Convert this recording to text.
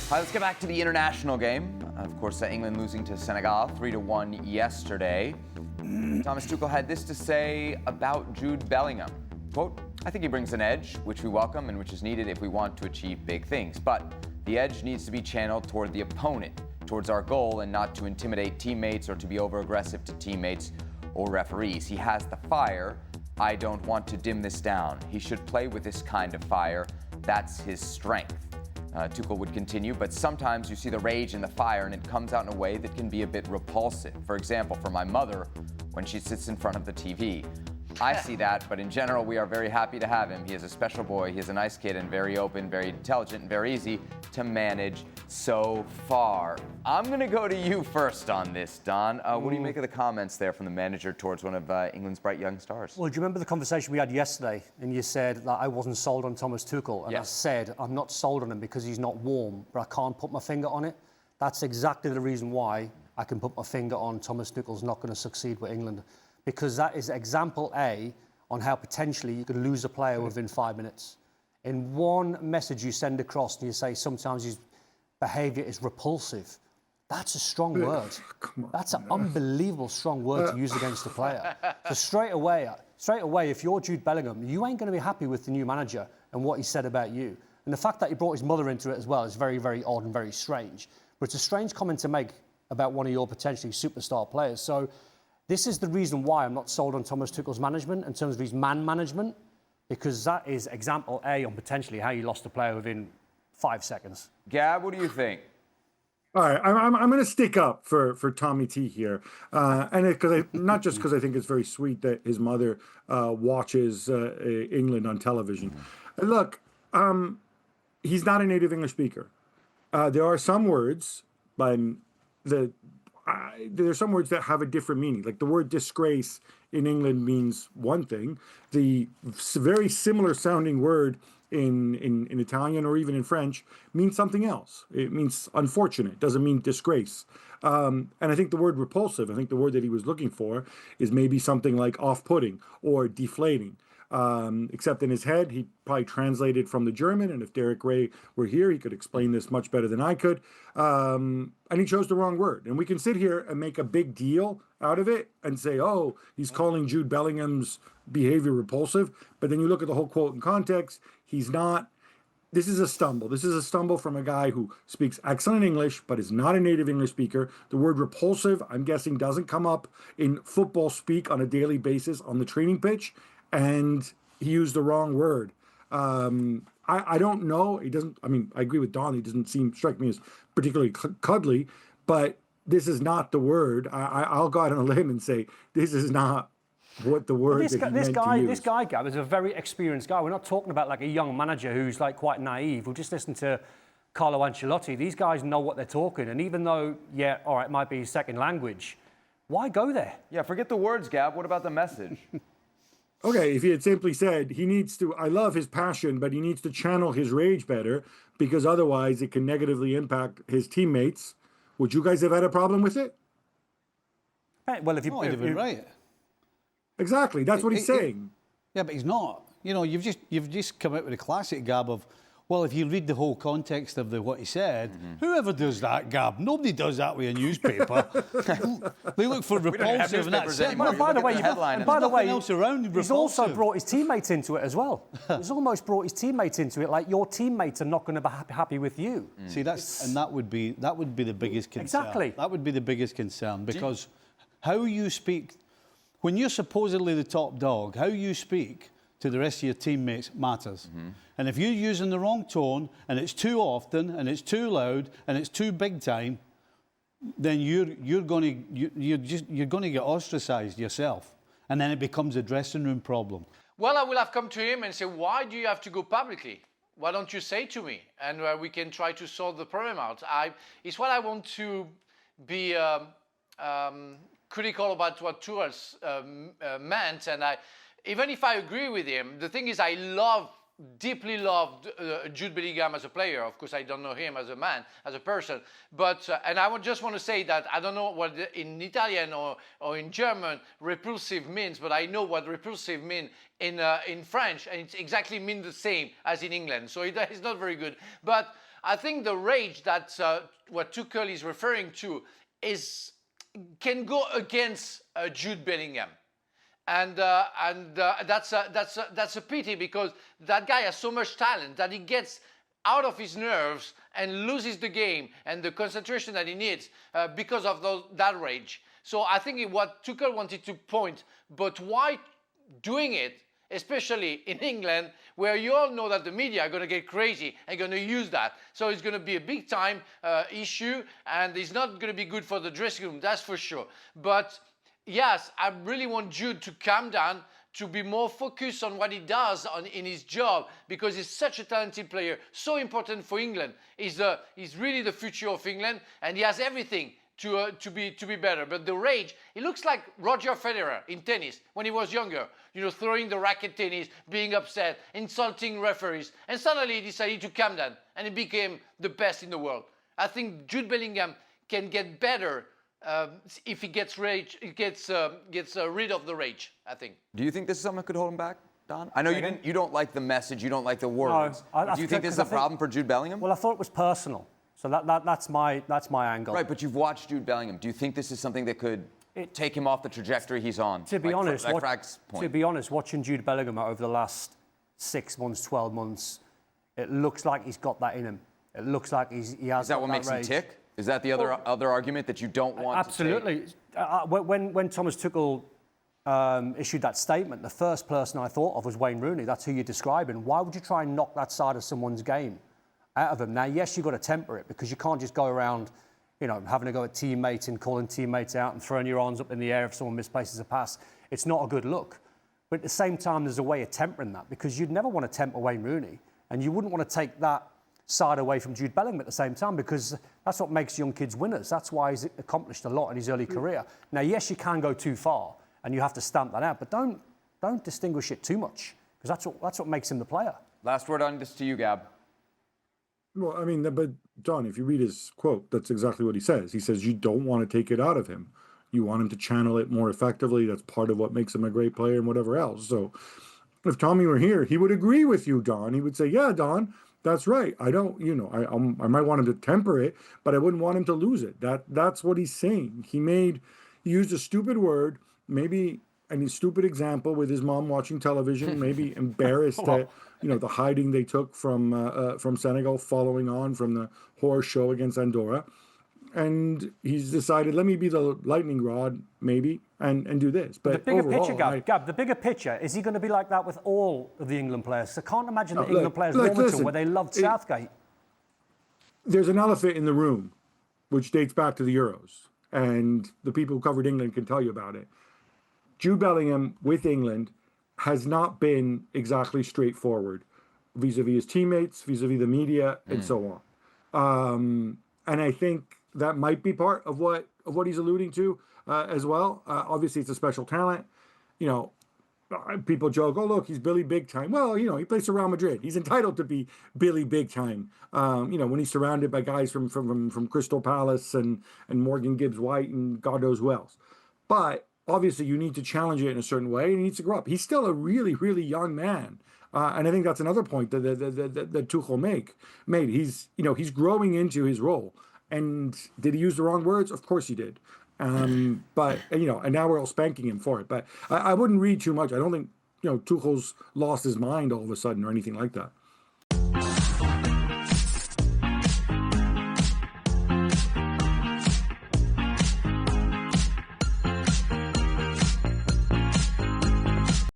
All right, let's get back to the international game. Of course, England losing to Senegal 3-1 yesterday. Thomas Tuchel had this to say about Jude Bellingham. Quote, I think he brings an edge, which we welcome and which is needed if we want to achieve big things. But the edge needs to be channeled toward the opponent, towards our goal, and not to intimidate teammates or to be over-aggressive to teammates or referees. He has the fire. I don't want to dim this down. He should play with this kind of fire. That's his strength. Tuchel would continue, but sometimes you see the rage and the fire and it comes out in a way that can be a bit repulsive. For example, for my mother, when she sits in front of the TV. I see that, but in general, we are very happy to have him. He is a special boy. He is a nice kid and very open, very intelligent, and very easy to manage so far. I'm going to go to you first on this, Don. What do you make of the comments there from the manager towards one of England's bright young stars? Well, do you remember the conversation we had yesterday? And you said that I wasn't sold on Thomas Tuchel. And yes. I said, I'm not sold on him because he's not warm, but I can't put my finger on it. That's exactly the reason why I can put my finger on Thomas Tuchel's not going to succeed with England. Because that is example A on how potentially you could lose a player within 5 minutes. In one message you send across and you say sometimes his behaviour is repulsive, that's a strong word. That's an unbelievable strong word to use against a player. So straight away, if you're Jude Bellingham, you ain't going to be happy with the new manager and what he said about you. And the fact that he brought his mother into it as well is very, very odd and very strange. But it's a strange comment to make about one of your potentially superstar players. So this is the reason why I'm not sold on Thomas Tuchel's management in terms of his man management, because that is example A on potentially how you lost a player within 5 seconds. Gab, what do you think? All right, I'm going to stick up for Tommy T here, and not just because I think it's very sweet that his mother watches England on television. Look, he's not a native English speaker. There are some words, but there are some words that have a different meaning. Like the word disgrace in England means one thing. The very similar sounding word in Italian or even in French means something else. It means unfortunate. It doesn't mean disgrace. And I think the word repulsive, I think the word that he was looking for is maybe something like off-putting or deflating. Except in his head, he probably translated from the German, and if Derek Ray were here, he could explain this much better than I could. And he chose the wrong word. And we can sit here and make a big deal out of it and say, oh, he's calling Jude Bellingham's behavior repulsive. But then you look at the whole quote in context, he's not. This is a stumble. This is a stumble from a guy who speaks excellent English, but is not a native English speaker. The word repulsive, I'm guessing, doesn't come up in football speak on a daily basis on the training pitch. And he used the wrong word. I don't know. He doesn't. I mean, I agree with Don. He doesn't strike me as particularly cuddly. But this is not the word. I'll go out on a limb and say this is not what the word that he meant to use. This guy, Gab, is a very experienced guy. We're not talking about like a young manager who's like quite naive. We'll just listen to Carlo Ancelotti. These guys know what they're talking. And even though, yeah, all right, it might be his second language, why go there? Yeah, forget the words, Gab. What about the message? Okay, if he had simply said he needs to, I love his passion, but he needs to channel his rage better because otherwise it can negatively impact his teammates. Would you guys have had a problem with it? Well, if you... He'd have been right. Exactly, that's what he's saying. Yeah, but he's not. You know, you've just come out with a classic, Gab, of, well, if you read the whole context of what he said, whoever does that, Gab? Nobody does that with a newspaper. They look for repulsive and that's it. Well, by the way, else around he's also brought his teammates into it as well. He's almost brought his teammates into it, like your teammates are not going to be happy with you. See, that would be the biggest concern. Exactly. That would be the biggest concern because how you speak, when you're supposedly the top dog, how you speak to the rest of your teammates matters. And if you're using the wrong tone and it's too often and it's too loud and it's too big time, then you're going to get ostracised yourself, and then it becomes a dressing room problem. Well, I will have come to him and say, why do you have to go publicly? Why don't you say to me, and we can try to solve the problem out. It's what I want to be critical about what Tuchel meant, and even if I agree with him, the thing is I deeply loved Jude Bellingham as a player. Of course, I don't know him as a man, as a person. But, and I just want to say that I don't know what in Italian or in German repulsive means, but I know what repulsive means in French, and it exactly means the same as in England. So it's not very good. But I think the rage that what Tuchel is referring to can go against Jude Bellingham. And that's a pity, because that guy has so much talent that he gets out of his nerves and loses the game and the concentration that he needs because of that rage. So I think what Tuchel wanted to point, but why doing it, especially in England, where you all know that the media are going to get crazy and going to use that. So it's going to be a big time issue, and it's not going to be good for the dressing room, that's for sure. But yes, I really want Jude to calm down, to be more focused on what he does in his job, because he's such a talented player, so important for England. He's really the future of England, and he has everything to be better. But the rage, he looks like Roger Federer in tennis when he was younger, throwing the racket tennis, being upset, insulting referees, and suddenly he decided to calm down, and he became the best in the world. I think Jude Bellingham can get better if he gets rid of the rage, I think. Do you think this is something that could hold him back, Don? I know you don't like the message, you don't like the words. No, do you think this is a problem for Jude Bellingham? Well, I thought it was personal. So that's my angle. Right, but you've watched Jude Bellingham. Do you think this is something that could take him off the trajectory he's on? To be honest, watching Jude Bellingham over the last 6 months, 12 months, it looks like he's got that in him. It looks like he has. Is that what makes him tick? Is that the other argument that you don't want absolutely. to take? When Thomas Tuchel issued that statement, the first person I thought of was Wayne Rooney. That's who you're describing. Why would you try and knock that side of someone's game out of him? Now, yes, you've got to temper it, because you can't just go around, having to go at teammates and calling teammates out and throwing your arms up in the air if someone misplaces a pass. It's not a good look. But at the same time, there's a way of tempering that, because you'd never want to temper Wayne Rooney, and you wouldn't want to take that side away from Jude Bellingham at the same time, because that's what makes young kids winners. That's why he's accomplished a lot in his early career. Now, yes, you can go too far, and you have to stamp that out, but don't distinguish it too much, because that's what makes him the player. Last word on this to you, Gab. Well, I mean, but Don, if you read his quote, that's exactly what he says. He says you don't want to take it out of him. You want him to channel it more effectively. That's part of what makes him a great player and whatever else. So if Tommy were here, he would agree with you, Don. He would say, yeah, Don, that's right. I don't, I might want him to temper it, but I wouldn't want him to lose it. That's what he's saying. He used a stupid word, maybe a stupid example with his mom watching television, maybe embarrassed at, the hiding they took from Senegal following on from the horror show against Andorra. And he's decided, let me be the lightning rod, maybe, and do this. But the bigger picture, Gab, the bigger picture, is he going to be like that with all of the England players? I can't imagine the England players Wilmington, where they loved Southgate. There's an elephant in the room, which dates back to the Euros. And the people who covered England can tell you about it. Jude Bellingham with England has not been exactly straightforward vis-a-vis his teammates, vis-a-vis the media, and so on. And I think that might be part of what he's alluding to as well. Obviously, it's a special talent. People joke, oh, look, he's Billy Big Time. Well, he plays for Real Madrid. He's entitled to be Billy Big Time. When he's surrounded by guys from Crystal Palace and Morgan Gibbs White and God knows who else. But obviously, you need to challenge it in a certain way, and he needs to grow up. He's still a really, really young man. And I think that's another point that Tuchel made. He's growing into his role. And did he use the wrong words? Of course he did. But and now we're all spanking him for it. But I wouldn't read too much. I don't think Tuchel's lost his mind all of a sudden or anything like that.